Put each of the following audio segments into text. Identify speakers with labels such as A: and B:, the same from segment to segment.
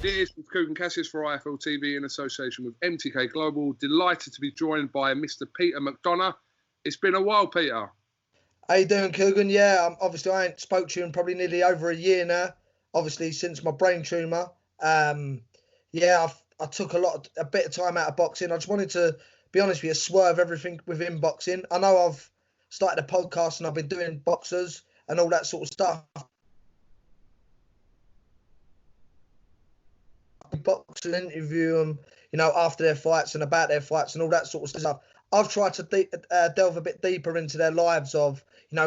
A: Cheers, with Kugan Cassius for IFL TV in association with MTK Global. Delighted to be joined by Mr. Peter McDONAGH. It's been a while, Peter.
B: How you doing, Kugan? Yeah, obviously I ain't spoke to you in probably nearly over a year now. Obviously since my brain tumour. Yeah, I took a bit of time out of boxing. I just wanted to be honest with you, swerve everything within boxing. I know I've started a podcast and I've been doing boxers and all that sort of stuff. Boxers interview them, after their fights and about their fights and all that sort of stuff. I've tried to delve a bit deeper into their lives of,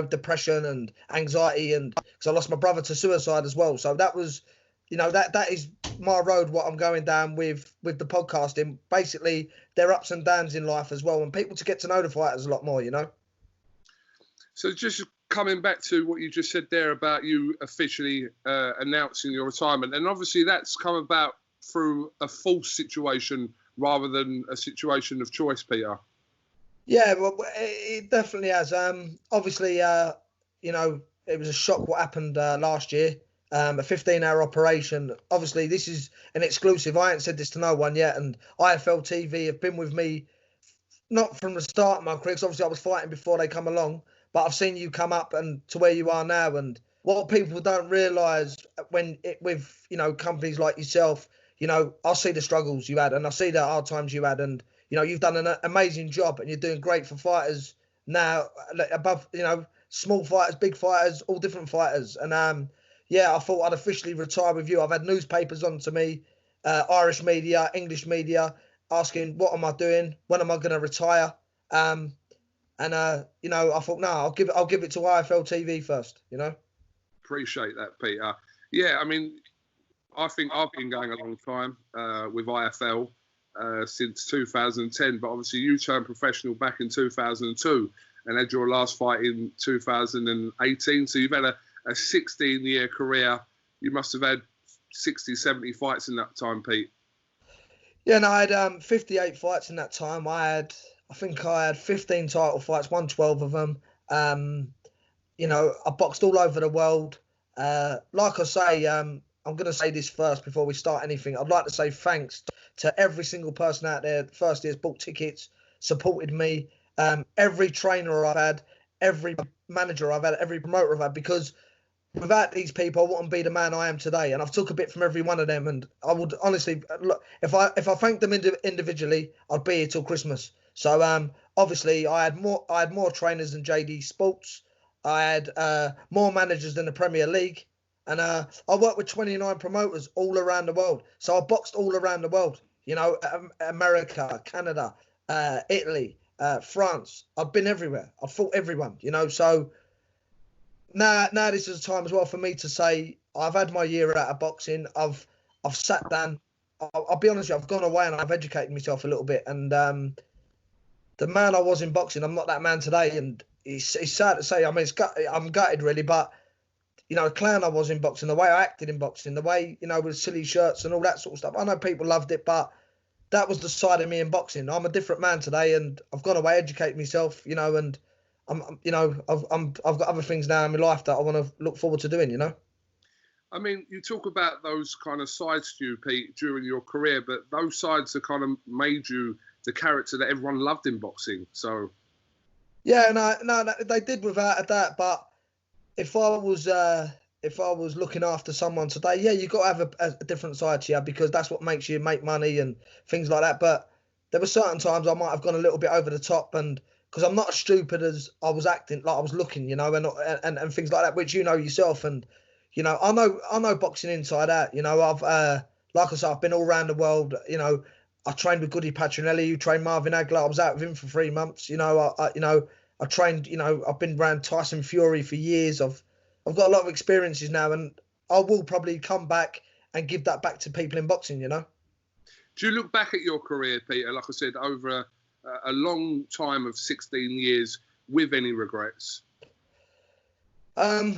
B: depression and anxiety, and because I lost my brother to suicide as well. So that was, that is my road, what I'm going down with the podcasting. Basically, their ups and downs in life as well, and people to get to know the fighters a lot more,
A: So just coming back to what you just said there about you officially announcing your retirement, and obviously that's come about through a false situation rather than a situation of choice, Peter.
B: Yeah, well, it definitely has. Obviously, it was a shock what happened last year. A 15-hour operation. Obviously, this is an exclusive. I ain't said this to no one yet, and IFL TV have been with me, not from the start of my career, because obviously I was fighting before they come along, but I've seen you come up and to where you are now. And what people don't realise with companies like yourself, I see the struggles you had and I see the hard times you had, and you've done an amazing job and you're doing great for fighters now, above, small fighters, big fighters, all different fighters. And I thought I'd officially retire with you. I've had newspapers on to me, Irish media, English media, asking what am I doing, when am I going to retire? I thought, no, I'll give it to IFL TV first,
A: Appreciate that, Peter. Yeah, I mean, I think I've been going a long time with IFL since 2010, but obviously you turned professional back in 2002 and had your last fight in 2018. So you've had a 16-year career. You must have had 60, 70 fights in that time, Pete.
B: Yeah, no, I had 58 fights in that time. I think I had 15 title fights, won 12 of them. I boxed all over the world. Like I say, I'm going to say this first before we start anything. I'd like to say thanks to every single person out there. First years bought tickets, supported me. Every trainer I've had, every manager I've had, every promoter I've had, because without these people, I wouldn't be the man I am today. And I've took a bit from every one of them. And I would honestly, look, if I thanked them individually, I'd be here till Christmas. So obviously, I had more trainers than JD Sports. I had more managers than the Premier League. And I worked with 29 promoters all around the world. So I boxed all around the world, America, Canada, Italy, France. I've been everywhere. I've fought everyone, So now this is a time as well for me to say I've had my year out of boxing. I've sat down. I'll be honest with you, I've gone away and I've educated myself a little bit. And the man I was in boxing, I'm not that man today. And it's sad to say. I mean, I'm gutted really, but the clown I was in boxing, the way I acted in boxing, the way, with silly shirts and all that sort of stuff. I know people loved it, but that was the side of me in boxing. I'm a different man today, and I've gone away, educate myself, and I've got other things now in my life that I want to look forward to doing,
A: I mean, you talk about those kind of sides to you, Pete, during your career, but those sides have kind of made you the character that everyone loved in boxing. So,
B: yeah, no, they did without a doubt, but if I was looking after someone today, yeah, you've got to have a different side to you, because that's what makes you make money and things like that. But there were certain times I might have gone a little bit over the top, and because I'm not as stupid as I was acting, like I was looking, and things like that, which yourself. And I know boxing inside out. I've like I said, I've been all around the world. I trained with Goody Patronelli, who trained Marvin Hagler. I was out with him for 3 months. I trained, I've been around Tyson Fury for years. I've got a lot of experiences now, and I will probably come back and give that back to people in boxing, Do
A: you look back at your career, Peter, like I said, over a long time of 16 years, with any regrets?
B: Well,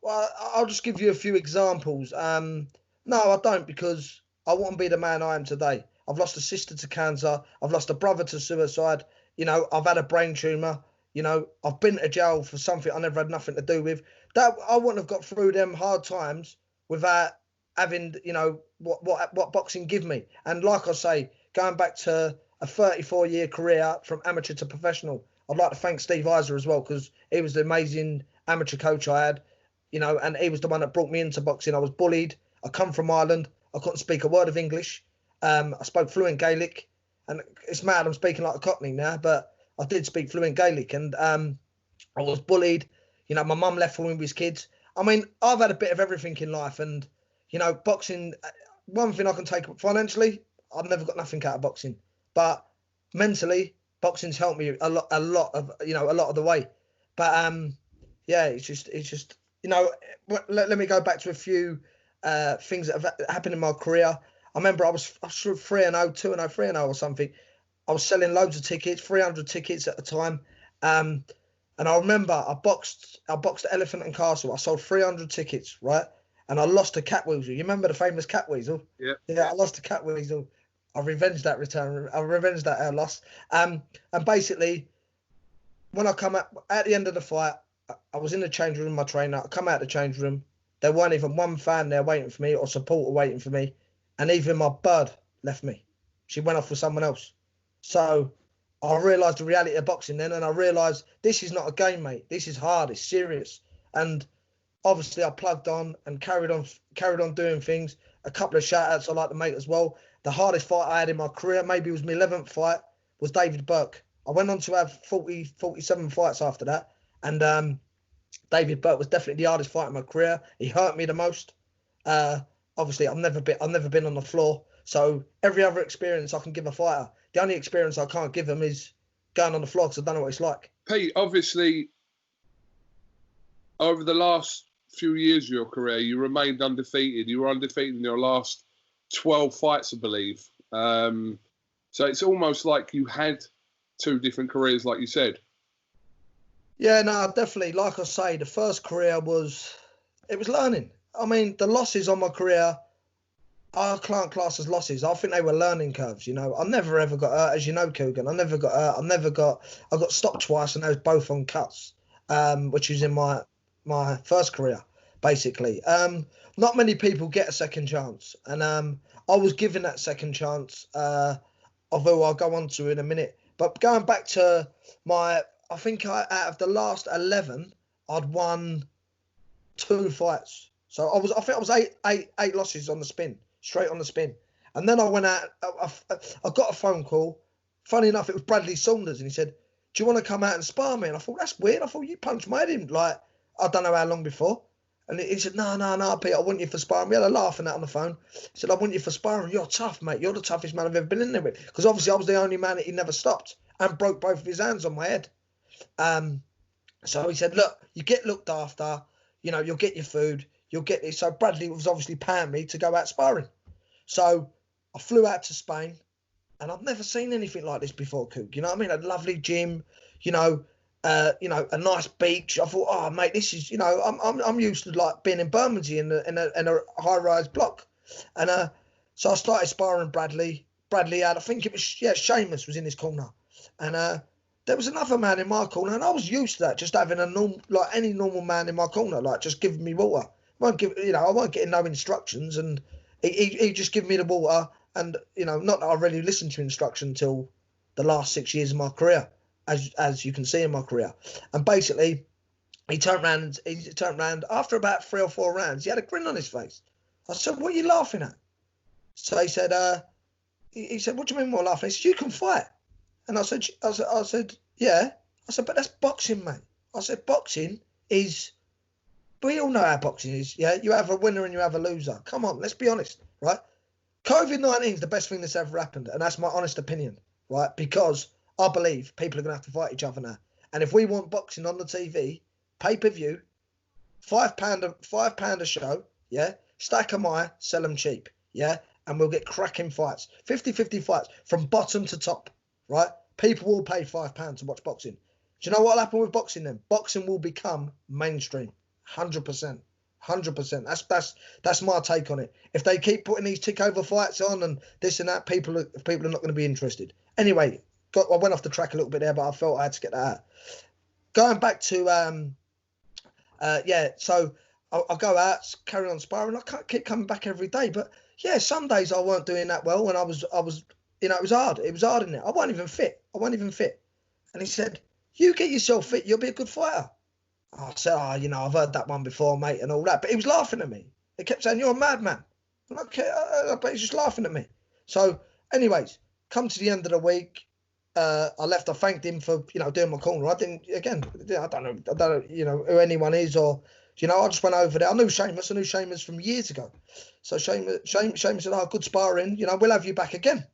B: I'll just give you a few examples. No, I don't, because I wouldn't be the man I am today. I've lost a sister to cancer. I've lost a brother to suicide. I've had a brain tumour. I've been to jail for something I never had nothing to do with. That I wouldn't have got through them hard times without having, you know, what boxing give me. And like I say, going back to a 34-year career from amateur to professional, I'd like to thank Steve Iser as well, because he was the amazing amateur coach I had, you know, and he was the one that brought me into boxing. I was bullied. I come from Ireland. I couldn't speak a word of English. I spoke fluent Gaelic, and it's mad I'm speaking like a Cockney now, but I did speak fluent Gaelic, and I was bullied. You know, my mum left for me with his kids. I mean, I've had a bit of everything in life, and, you know, boxing, one thing I can take financially, I've never got nothing out of boxing, but mentally, boxing's helped me a lot of the way. But yeah, it's just, you know, let me go back to a few things that have happened in my career. I remember I was 3-0, 2-0, 3-0 or something. I was selling loads of tickets, 300 tickets at the time. And I remember I boxed at Elephant and Castle. I sold 300 tickets, right? And I lost to Cat Weasel. You remember the famous Cat Weasel?
A: Yeah.
B: Yeah, I lost to Cat Weasel. I revenged that return. I revenged that loss. And basically, when I come out at the end of the fight, I was in the change room with my trainer. I come out the change room. There weren't even one fan there waiting for me or supporter waiting for me. And even my bird left me. She went off with someone else. So I realised the reality of boxing then, and I realised this is not a game, mate. This is hard. It's serious. And obviously I plugged on and carried on doing things. A couple of shout-outs I'd like to make as well. The hardest fight I had in my career, maybe it was my 11th fight, was David Burke. I went on to have 47 fights after that. And David Burke was definitely the hardest fight in my career. He hurt me the most. Obviously, I've never been on the floor. So every other experience I can give a fighter. The only experience I can't give him is going on the floor, because I don't know what it's like.
A: Pete, obviously, over the last few years of your career, you remained undefeated. You were undefeated in your last 12 fights, I believe. So it's almost like you had two different careers, like you said.
B: Yeah, no, definitely. Like I say, the first career was learning. I mean, the losses on my career, I can't class as losses. I think they were learning curves, you know. I never ever got hurt, as you know, Coogan. I never got hurt. I got stopped twice, and they was both on cuts, which was in my first career, basically. Not many people get a second chance, and I was given that second chance, although I'll go on to in a minute. But going back to I think out of the last 11, I'd won 2 fights. So I think I was eight losses on the spin, straight on the spin. And then I went out, I got a phone call. Funny enough, it was Bradley Saunders, and he said, "Do you want to come out and spar me?" And I thought, that's weird. I thought, you punched my head in, like, I don't know how long before. And he said, no, Pete, I want you for sparring. We had a laugh and that on the phone. He said, "I want you for sparring. You're tough, mate. You're the toughest man I've ever been in there with." Because obviously I was the only man that he never stopped, and broke both of his hands on my head. So he said, "Look, you get looked after. You know, you'll get your food. You'll get this." So Bradley was obviously paying me to go out sparring. So I flew out to Spain, and I've never seen anything like this before, Cook. You know what I mean? A lovely gym, you know, a nice beach. I thought, oh mate, this is, you know, I'm used to like being in Bermondsey in a high-rise block, and so I started sparring Bradley. Bradley had, I think it was, Seamus was in his corner, and there was another man in my corner, and I was used to that, just having a normal, like any normal man in my corner, like just giving me water. I wasn't getting no instructions, and he just gave me the water, and you know, not that I really listened to instruction until the last 6 years of my career, as you can see in my career. And basically, he turned around after about 3 or 4 rounds. He had a grin on his face. I said, "What are you laughing at?" So he said, "What do you mean what laughing?" He said, "You can fight." And I said, "Yeah." I said, "But that's boxing, mate." I said, "Boxing is, we all know how boxing is, yeah? You have a winner and you have a loser. Come on, let's be honest, right? COVID-19 is the best thing that's ever happened, and that's my honest opinion, right? Because I believe people are going to have to fight each other now. And if we want boxing on the TV, pay-per-view, £5 a show, yeah? Stack 'em high, sell 'em cheap, yeah? And we'll get cracking fights, 50-50 fights from bottom to top, right? People will pay £5 to watch boxing. Do you know what will happen with boxing then? Boxing will become mainstream, 100%. 100%. That's my take on it. If they keep putting these tick-over fights on and this and that, people are not going to be interested. Anyway, I went off the track a little bit there, but I felt I had to get that out. Going back to, so I go out, carry on sparring. I can't keep coming back every day. But yeah, some days I weren't doing that well, and I was, you know, it was hard. It was hard in there. I wasn't even fit. And he said, "You get yourself fit, you'll be a good fighter." I said, "Oh, you know, I've heard that one before, mate, and all that." But he was laughing at me. He kept saying, "You're a madman." I'm like, okay, but he's just laughing at me. So, anyways, come to the end of the week. I left. I thanked him for, you know, doing my corner. I didn't. Again, I don't know, you know, who anyone is, or, you know, I just went over there. I knew Seamus from years ago. So Seamus said, "Oh, good sparring. You know, we'll have you back again."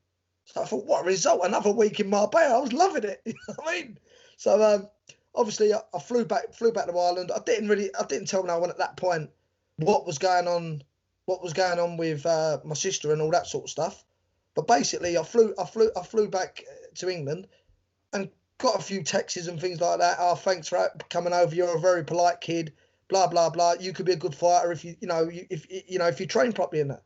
B: So I thought, what a result! Another week in Marbella. I was loving it. You know what I mean? So obviously, I flew back to Ireland. I didn't tell no one at that point what was going on with my sister and all that sort of stuff. But basically, I flew back to England and got a few texts and things like that. "Oh, thanks for coming over. You're a very polite kid. Blah blah blah. You could be a good fighter if you train properly in that."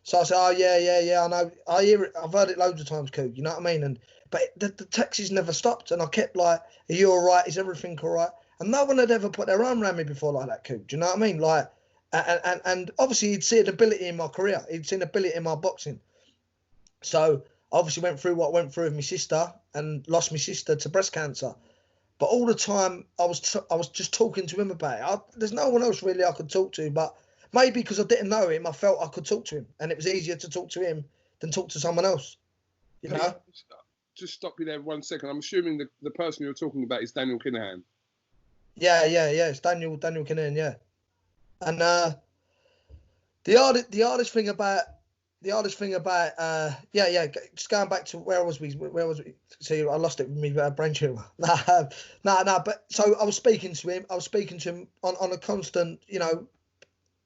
B: So I said, "Oh yeah. I know. I hear it. I've heard it loads of times, Coog. You know what I mean?" But the texts never stopped, and I kept like, "Are you all right? Is everything all right?" And no one had ever put their arm around me before like that, Coog. Do you know what I mean? Like, and obviously he'd seen ability in my career. He'd seen ability in my boxing. So I obviously went through what I went through with my sister and lost my sister to breast cancer. But all the time I was just talking to him about it. There's no one else really I could talk to, but maybe because I didn't know him, I felt I could talk to him, and it was easier to talk to him than talk to someone else. You know?
A: Just stop you there 1 second. I'm assuming the person you're talking about is Daniel Kinahan.
B: Yeah. It's Daniel Kinahan, yeah. And the hardest thing about just going back to where was we? See, I lost it with me brain tumor. But so I was speaking to him on a constant, you know,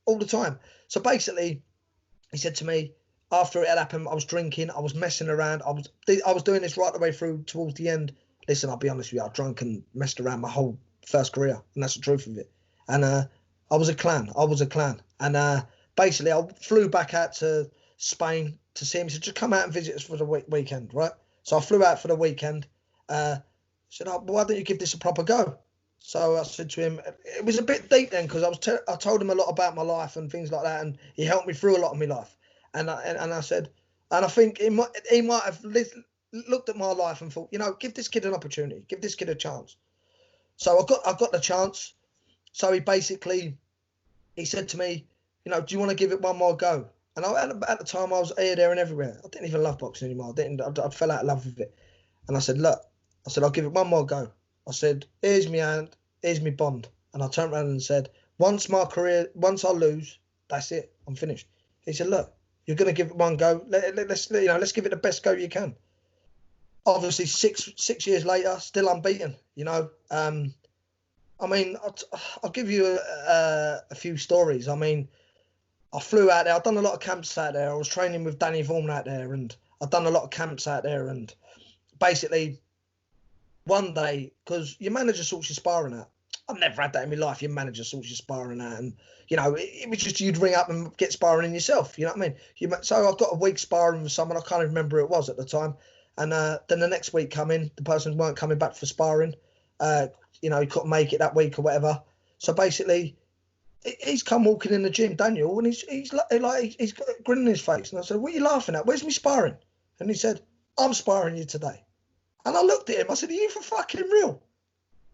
B: all the time. So basically, he said to me, after it had happened, I was drinking, I was messing around, I was doing this right the way through towards the end. Listen, I'll be honest with you, I drunk and messed around my whole first career, and that's the truth of it. And I was a clown. And basically, I flew back out to Spain to see him. He said, "Just come out and visit us for the weekend," right? So I flew out for the weekend. Said, "Oh, why don't you give this a proper go?" So I said to him, it was a bit deep then, because I told him a lot about my life and things like that, and he helped me through a lot of my life. And I said, and I think he might have looked at my life and thought, you know, give this kid an opportunity, give this kid a chance. So I got the chance. So he said to me, you know, "Do you want to give it one more go?" And at the time I was here, there, and everywhere. I didn't even love boxing anymore. I fell out of love with it. And I said, "Look," I said, "I'll give it one more go." I said, "Here's my hand, here's my bond." And I turned around and said, once I lose, that's it, I'm finished. He said, "Look, you're going to give it one go. Let's give it the best go you can." Obviously, six years later, still unbeaten. You know, I mean, I'll give you a few stories. I mean, I flew out there. I've done a lot of camps out there. I was training with Danny Vaughan out there, and I've done a lot of camps out there. And basically, one day, because your manager sorts your sparring out. I've never had that in my life. Your manager sorts your sparring out, and you know, it was just you'd ring up and get sparring in yourself. You know what I mean? So I've got a week sparring with someone. I can't even remember who it was at the time. And then the next week the person weren't coming back for sparring. You know, he couldn't make it that week or whatever. So basically, he's come walking in the gym, Daniel, and he's got a grin on his face. And I said, "What are you laughing at? Where's me sparring?" And he said, "I'm sparring you today." And I looked at him. I said, "Are you for fucking real?"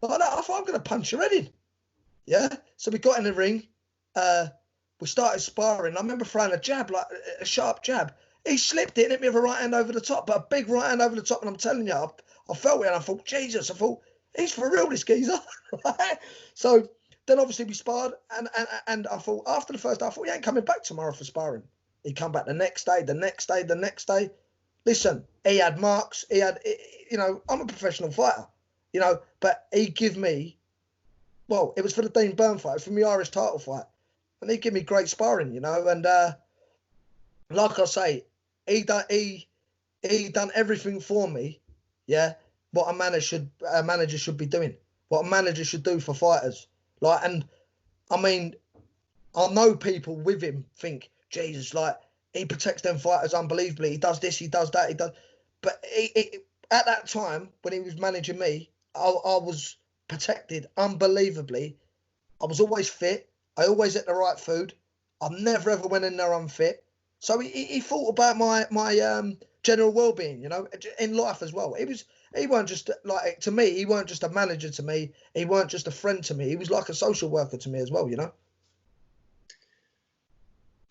B: Like that, I thought, I'm going to punch your head in. Yeah. So we got in the ring. We started sparring. I remember throwing a jab, like a sharp jab. He slipped it and hit me with a right hand over the top, but a big right hand over the top. And I'm telling you, I felt it and I thought, Jesus, I thought, he's for real, this geezer. So then obviously we sparred, and I thought, after the first day, I thought, he ain't coming back tomorrow for sparring. He come back the next day. Listen, he had marks. He had, you know, I'm a professional fighter, you know, but he give me, well, it was for the Dean Byrne fight, it was for my Irish title fight. And he give me great sparring, you know, and like I say, he done everything for me, yeah, what a manager should be doing, what a manager should do for fighters. Like, and I mean, I know people with him think, Jesus, like, he protects them fighters unbelievably. He does this, he does that, he does. But at that time, when he was managing me, I was protected unbelievably. I was always fit. I always ate the right food. I never ever went in there unfit. So he thought about my general well-being, you know, in life as well. He weren't just like, to me, he weren't just a manager to me. He weren't just a friend to me. He was like a social worker to me as well, you know.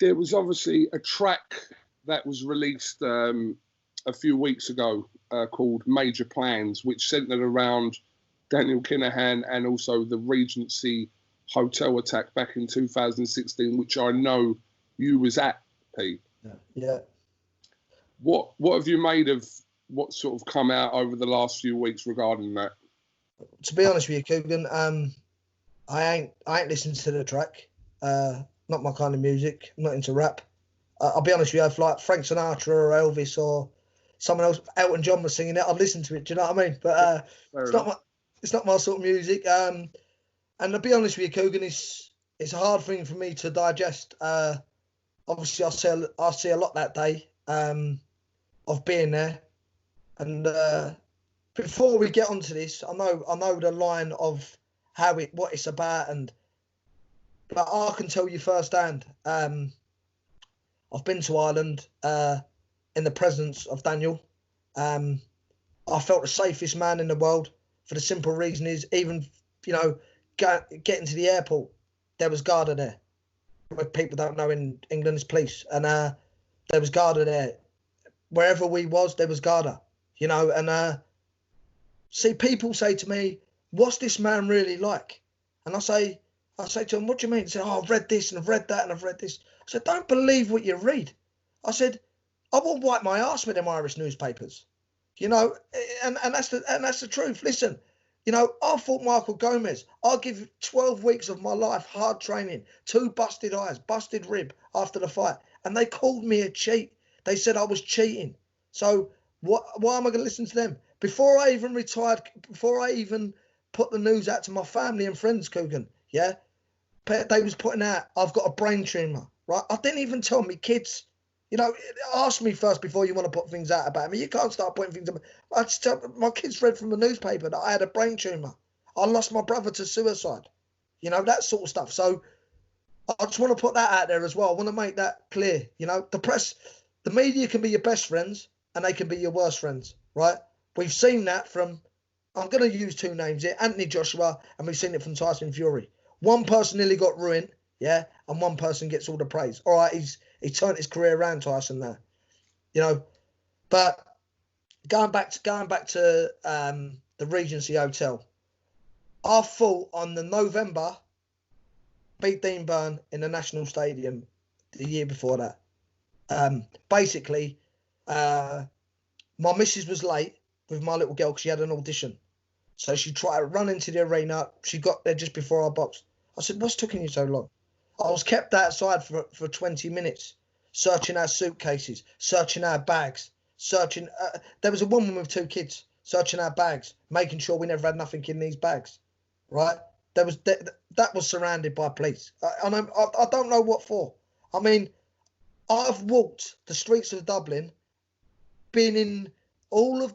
A: There was obviously a track that was released a few weeks ago called Major Plans, which centered around Daniel Kinahan and also the Regency hotel attack back in 2016, which I know you was at, Pete.
B: Yeah.
A: What have you made of what sort of come out over the last few weeks regarding that?
B: To be honest with you, Coogan, I ain't listened to the track. Not my kind of music. I'm not into rap. I'll be honest with you, if like Frank Sinatra or Elvis or someone else, Elton John was singing it, I'd listen to it. Do you know what I mean? But it's not my sort of music. And to be honest with you, Coogan, it's a hard thing for me to digest. Obviously, I see a lot that day of being there. And before we get onto this, I know the line of what it's about, but I can tell you firsthand. I've been to Ireland in the presence of Daniel. I felt the safest man in the world for the simple reason is even, you know, getting to the airport, there was Garda there. What people don't know in England is police. And there was Garda there. Wherever we was, there was Garda, you know. And see, people say to me, what's this man really like? And I say to them, what do you mean? They say, oh, I've read this and I've read that and I've read this. I said, don't believe what you read. I said, I won't wipe my arse with them Irish newspapers, you know, and that's the truth. Listen, you know, I fought Michael Gomez. I'll give 12 weeks of my life, hard training, 2 busted eyes, busted rib after the fight. And they called me a cheat. They said I was cheating. So why am I going to listen to them? Before I even retired, before I even put the news out to my family and friends, Coogan, yeah, they was putting out, I've got a brain tumour, right? I didn't even tell me kids. You know, ask me first before you want to put things out about me. You can't start putting things. I just tell my kids read from the newspaper that I had a brain tumour. I lost my brother to suicide. You know, that sort of stuff. So I just want to put that out there as well. I want to make that clear. You know, the press, the media can be your best friends and they can be your worst friends, right? We've seen that from, I'm going to use 2 names here, Anthony Joshua, and we've seen it from Tyson Fury. One person nearly got ruined, yeah, and one person gets all the praise. All right, he turned his career around, Tyson, there, you know. But going back to the Regency Hotel, I fought on the November, beat Dean Byrne in the National Stadium the year before that. Basically, my missus was late with my little girl because she had an audition. So she tried to run into the arena. She got there just before I boxed. I said, what's taking you so long? I was kept outside for 20 minutes, searching our suitcases, searching our bags, searching. There was a woman with 2 kids, searching our bags, making sure we never had nothing in these bags, right? That was surrounded by police. I don't know what for. I mean, I've walked the streets of Dublin, been in all of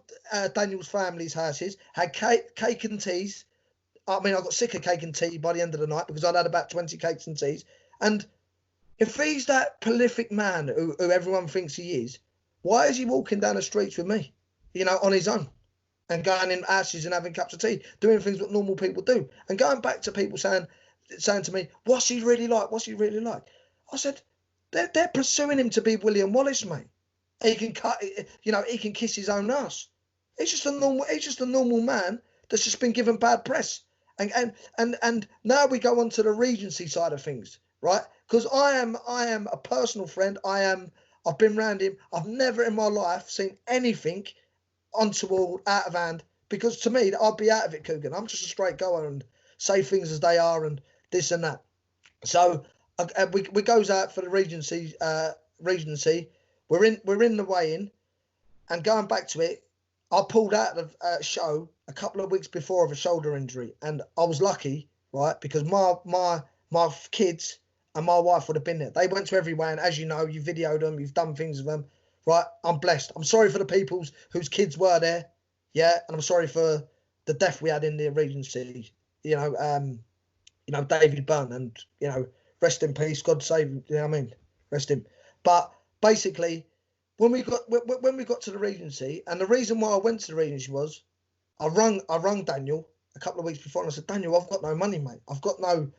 B: Daniel's family's houses, had cake and teas. I mean, I got sick of cake and tea by the end of the night because I'd had about 20 cakes and teas. And if he's that prolific man who everyone thinks he is, why is he walking down the streets with me, you know, on his own and going in houses and having cups of tea, doing things what normal people do? And going back to people saying to me, what's he really like? What's he really like? I said, they're pursuing him to be William Wallace, mate. He can he can kiss his own ass. He's just a normal man that's just been given bad press. And now we go on to the Regency side of things, right? Because I am a personal friend. I've been around him. I've never in my life seen anything untoward, out of hand. Because to me, I'd be out of it, Coogan. I'm just a straight goer and say things as they are and this and that. So we goes out for the Regency. We're in the weigh-in, and going back to it, I pulled out of a show a couple of weeks before of a shoulder injury, and I was lucky, right, because my kids and my wife would have been there. They went to every weigh-in, as you know, you videoed them, you've done things with them, right? I'm blessed. I'm sorry for the people whose kids were there, yeah, and I'm sorry for the death we had in the Regency, you know, David Byrne, and you know, rest in peace. God save him. You know what I mean? Rest him. But basically, when we got to the Regency, and the reason why I went to the Regency was I rung Daniel a couple of weeks before, and I said, Daniel, I've got no money, mate. I've got no,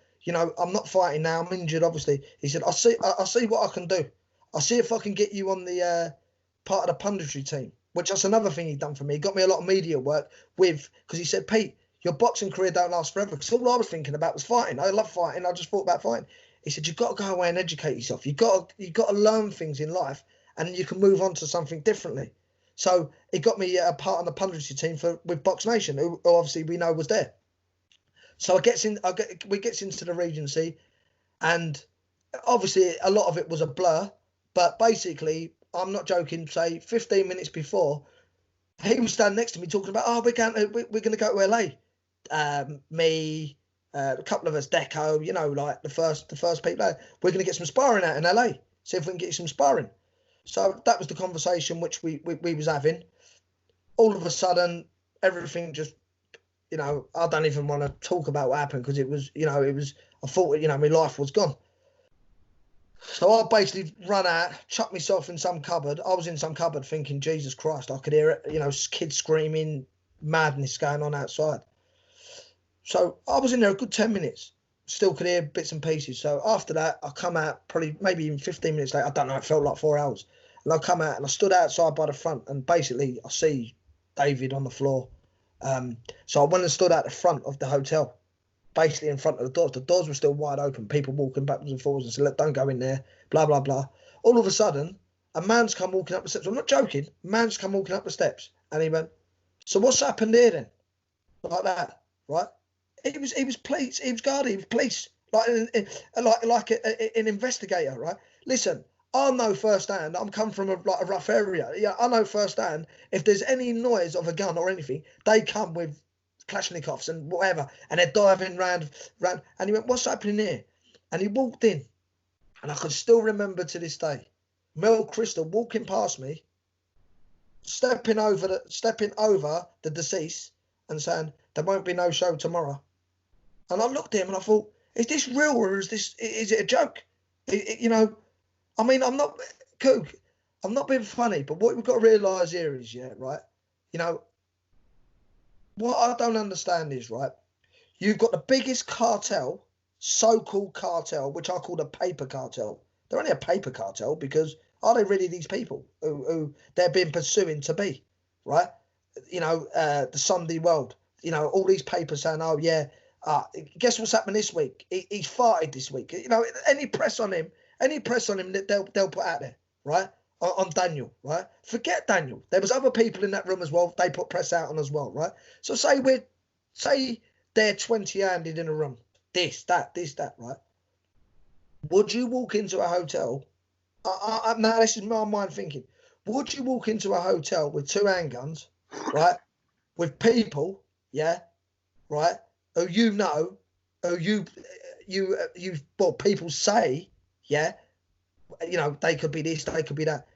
B: I'm not fighting now. I'm injured, obviously. He said, I'll see what I can do. I'll see if I can get you on the part of the punditry team, which that's another thing he'd done for me. He got me a lot of media work because he said, Pete, your boxing career don't last forever. Because all I was thinking about was fighting. I love fighting. I just thought about fighting. He said, you've got to go away and educate yourself. You've got to learn things in life, and you can move on to something differently. So he got me a part on the punditry team with BoxNation, who obviously we know was there. So we gets into the Regency, and obviously a lot of it was a blur. But basically, I'm not joking. Say 15 minutes before, he was standing next to me talking about, we're going to go to LA. Me, a couple of us, Deco, like the first people. We're going to get some sparring out in LA. See if we can get you some sparring. So that was the conversation which we was having. All of a sudden, everything just, I don't even want to talk about what happened because it was, I thought, my life was gone. So I basically run out, chucked myself in some cupboard. I was in some cupboard thinking, Jesus Christ, I could hear it, kids screaming, madness going on outside. So I was in there a good 10 minutes. Still could hear bits and pieces. So after that, I come out maybe even 15 minutes later. I don't know, it felt like 4 hours. And I come out and I stood outside by the front, and basically I see David on the floor. So I went and stood at the front of the hotel, basically in front of the doors. The doors were still wide open, people walking backwards and forwards and said, look, don't go in there, blah, blah, blah. All of a sudden, a man's come walking up the steps. I'm not joking. A man's come walking up the steps. And he went, so what's happened here then? Like that, right? He was police. He was guarded. He was police, like an investigator, right? Listen, I know firsthand. I'm come from a rough area. Yeah, I know firsthand. If there's any noise of a gun or anything, they come with Kalashnikovs and whatever, and they're diving round. And he went, "What's happening here?" And he walked in, and I can still remember to this day, Mel Crystal walking past me, stepping over the deceased, and saying, "There won't be no show tomorrow." And I looked at him and I thought, is this real or is it a joke? I mean, I'm not being funny, but what we've got to realise here is, right, what I don't understand is, right, you've got the biggest cartel, so-called cartel, which I call the paper cartel. They're only a paper cartel because are they really these people who they're being pursuing to be, right? The Sunday World, all these papers saying, oh, yeah, guess what's happened this week? He's farted this week. Any press on him that they'll put out there, right? On Daniel, right? Forget Daniel. There was other people in that room as well. They put press out on as well, right? So say they're 20-handed in a room. This, that, right? Would you walk into a hotel? Now this is my mind thinking. Would you walk into a hotel with 2 handguns, right? With people, yeah, right? Who people say, yeah, they could be this, they could be that.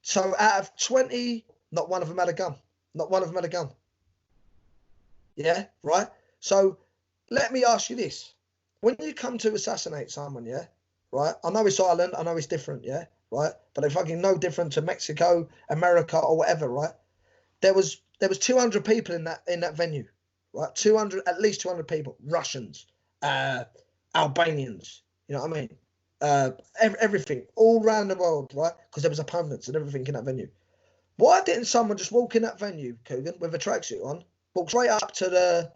B: So out of 20, not one of them had a gun. Not one of them had a gun. Yeah, right? So let me ask you this. When you come to assassinate someone, yeah, right? I know it's Ireland, I know it's different, yeah, right? But they're fucking no different to Mexico, America, or whatever, right? There was 200 people in that venue, right? 200, at least 200 people. Russians, Albanians, you know what I mean? Everything, all around the world, right? Because there was opponents and everything in that venue. Why didn't someone just walk in that venue, Coogan, with a tracksuit on, walk straight up to the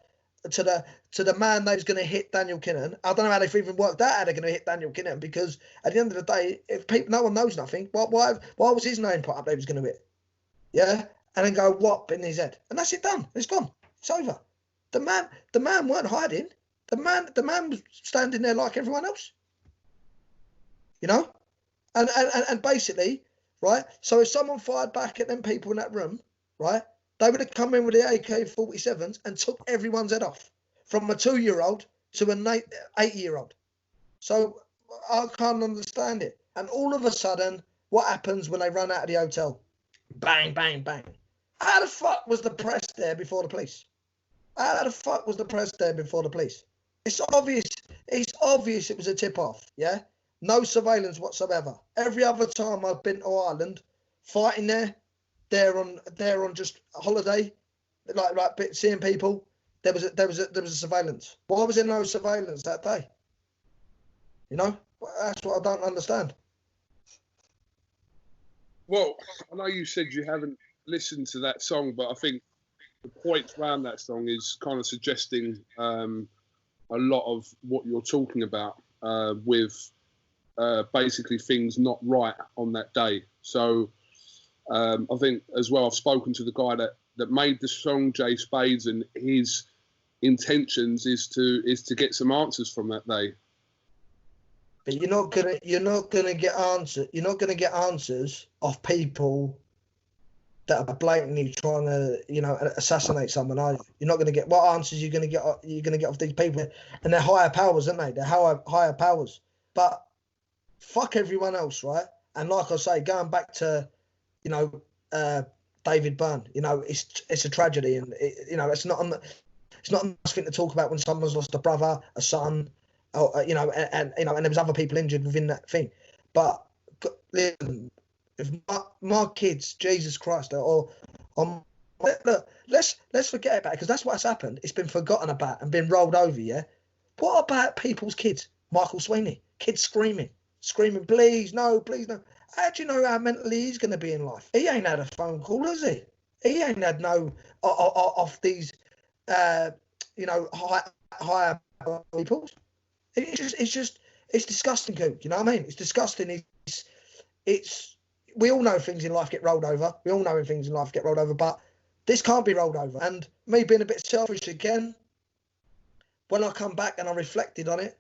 B: man that was going to hit Daniel Kinahan? I don't know how they've even worked out how they're going to hit Daniel Kinahan, because at the end of the day, if no one knows nothing, why was his name put up? They was going to hit, yeah, and then go whop in his head, and that's it, done. It's gone. It's over. The man weren't hiding. The man was standing there like everyone else. And basically, right? So if someone fired back at them people in that room, right, they would have come in with the AK-47s and took everyone's head off, from a 2-year-old to an 8-year-old. So I can't understand it. And all of a sudden, what happens when they run out of the hotel? Bang, bang, bang. How the fuck was the press there before the police? How the fuck was the press there before the police? It's obvious. It's obvious it was a tip-off, yeah? No surveillance whatsoever. Every other time I've been to Ireland, fighting there on just holiday, like seeing people, there was a surveillance. Why was there no surveillance that day? You know, that's what I don't understand.
A: Well, I know you said you haven't listened to that song, but I think the points around that song is kind of suggesting a lot of what you're talking about with basically things not right on that day. So I think as well, I've spoken to the guy that made the song, Jay Spades, and his intentions is to get some answers from that day.
B: But you're not gonna get answers. You're not gonna get answers of people that are blatantly trying to, assassinate someone. You're not gonna get what answers you're gonna get. You're gonna get off these people, and they're higher powers, aren't they? They're higher powers. But fuck everyone else, right? And like I say, going back to, David Byrne, it's a tragedy, and it's not a nice thing to talk about when someone's lost a brother, a son. And there was other people injured within that thing. But listen, if my kids, Jesus Christ, look, let's forget about it, because that's what's happened. It's been forgotten about and been rolled over. Yeah. What about people's kids? Michael Sweeney, kids screaming, please no. How do you know how mentally he's going to be in life? He ain't had a phone call, has he? He ain't had no off these, higher people. It's disgusting, Coop. You know what I mean? It's disgusting. We all know things in life get rolled over. We all know things in life get rolled over, but this can't be rolled over. And me being a bit selfish again, when I come back and I reflected on it,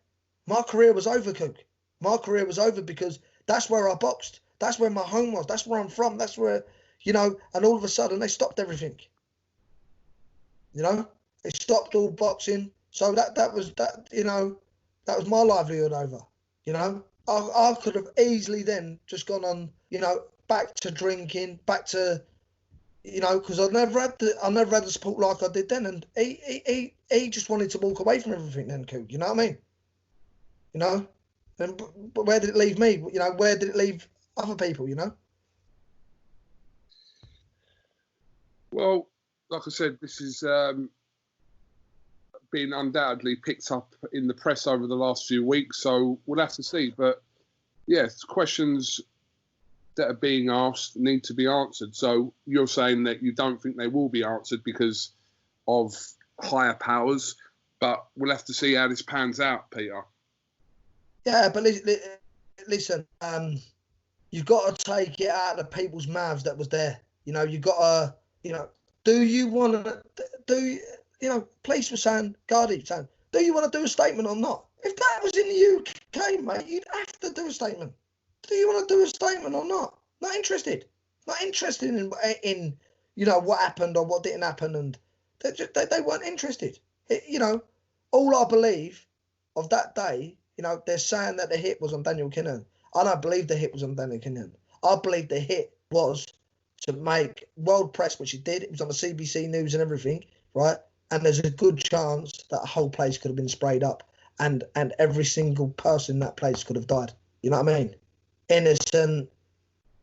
B: my career was over, Coop. My career was over because that's where I boxed. That's where my home was. That's where I'm from. That's where, and all of a sudden they stopped everything. They stopped all boxing. So that was my livelihood over. I could have easily then just gone on, back to drinking, back to, because I never had the support like I did then, and he just wanted to walk away from everything then, Coop. You know what I mean? And but where did it leave me? Where did it leave other people?
A: Well, like I said, this is been undoubtedly picked up in the press over the last few weeks, so we'll have to see. But yes, questions that are being asked need to be answered. So you're saying that you don't think they will be answered because of higher powers, but we'll have to see how this pans out, Peter.
B: Yeah, but listen, you've got to take it out of people's mouths that was there. You've got to, do you want to, police were saying, Guardy saying, do you want to do a statement or not? If that was in the UK, mate, you'd have to do a statement. Do you want to do a statement or not? Not interested. Not interested in what happened or what didn't happen, and they weren't interested. All I believe of that day, they're saying that the hit was on Daniel Kinahan. I don't believe the hit was on Daniel Kinahan. I believe the hit was to make world press, which it did. It was on the CBC News and everything, right? And there's a good chance that a whole place could have been sprayed up, and every single person in that place could have died. You know what I mean? Innocent,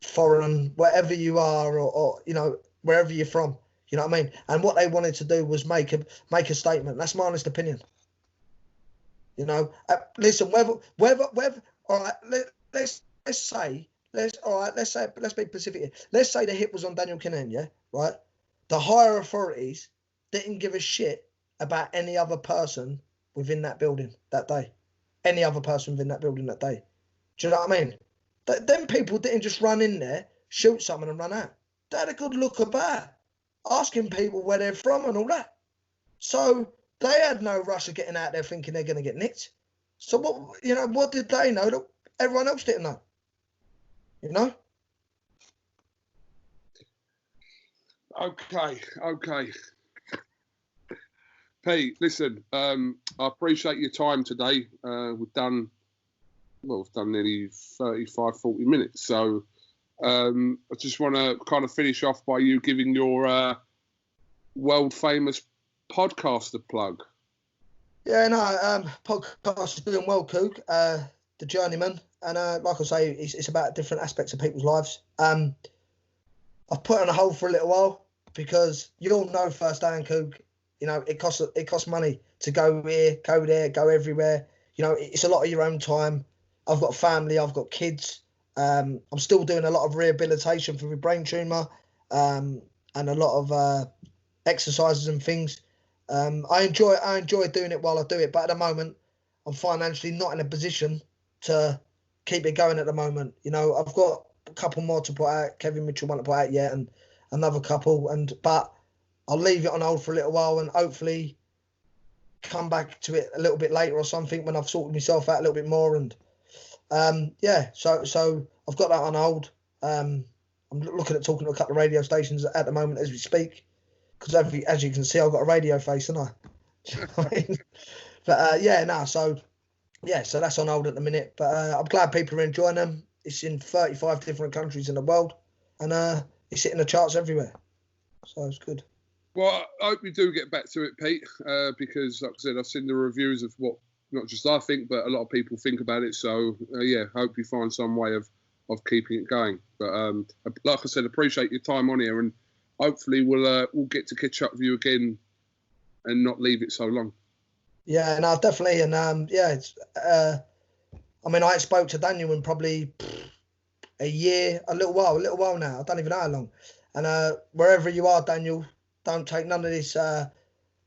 B: foreign, wherever you are, or wherever you're from. You know what I mean? And what they wanted to do was make a statement. That's my honest opinion. Listen, whether all right, let's be specific here. Let's say the hit was on Daniel Kinahan, yeah, right? The higher authorities didn't give a shit about any other person within that building that day. Any other person within that building that day. Do you know what I mean? Them people didn't just run in there, shoot someone and run out. They had a good look about, asking people where they're from and all that. So they had no rush of getting out there thinking they're going to get nicked. So what did they know that everyone else didn't know?
A: Okay. Pete, listen, I appreciate your time today. We've done nearly 35, 40 minutes. So I just want to kind of finish off by you giving your world famous podcast a plug.
B: Yeah, no, podcast is doing well, Coog. The Journeyman, and like I say, it's about different aspects of people's lives. I've put on a hold for a little while because you all know firsthand, Coog. You know, it costs money to go here, go there, go everywhere. You know, it's a lot of your own time. I've got a family, I've got kids. I'm still doing a lot of rehabilitation for my brain tumour, and a lot of exercises and things. I enjoy doing it while I do it, but at the moment, I'm financially not in a position to keep it going at the moment. You know, I've got a couple more to put out. Kevin Mitchell won't put out yet, and another couple, but I'll leave it on hold for a little while and hopefully come back to it a little bit later or something when I've sorted myself out a little bit more. And so I've got that on hold. I'm looking at talking to a couple of radio stations at the moment as we speak, because as you can see, I've got a radio face, haven't I? Do you know what I mean? But so that's on hold at the minute. But I'm glad people are enjoying them. It's in 35 different countries in the world, and it's hitting the charts everywhere. So it's good.
A: Well, I hope we do get back to it, Pete, because, like I said, I've seen the reviews of what not just I think, but a lot of people think about it. So, hope you find some way of keeping it going. But like I said, appreciate your time on here, and hopefully we'll get to catch up with you again and not leave it so long.
B: Yeah, no, definitely. And I spoke to Daniel in probably a little while now. I don't even know how long. And wherever you are, Daniel, don't take none of this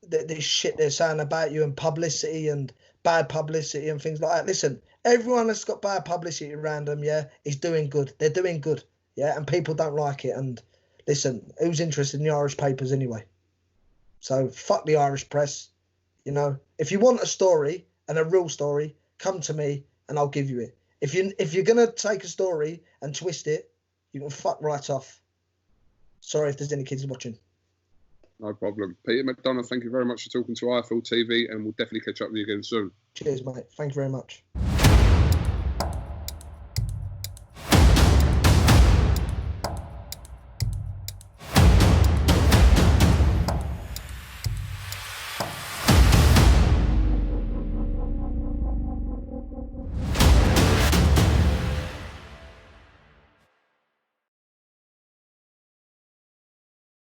B: this shit they're saying about you and publicity and bad publicity and things like that. Listen, everyone that's got bad publicity around them, is doing good. They're doing good, and people don't like it. And listen, who's interested in the Irish papers anyway? So fuck the Irish press. You know, if you want a story and a real story, come to me and I'll give you it. If you're gonna take a story and twist it, you can fuck right off. Sorry if there's any kids watching.
A: No problem. Peter McDonagh, thank you very much for talking to IFL TV, and we'll definitely catch up with you again soon.
B: Cheers, mate. Thank you very much.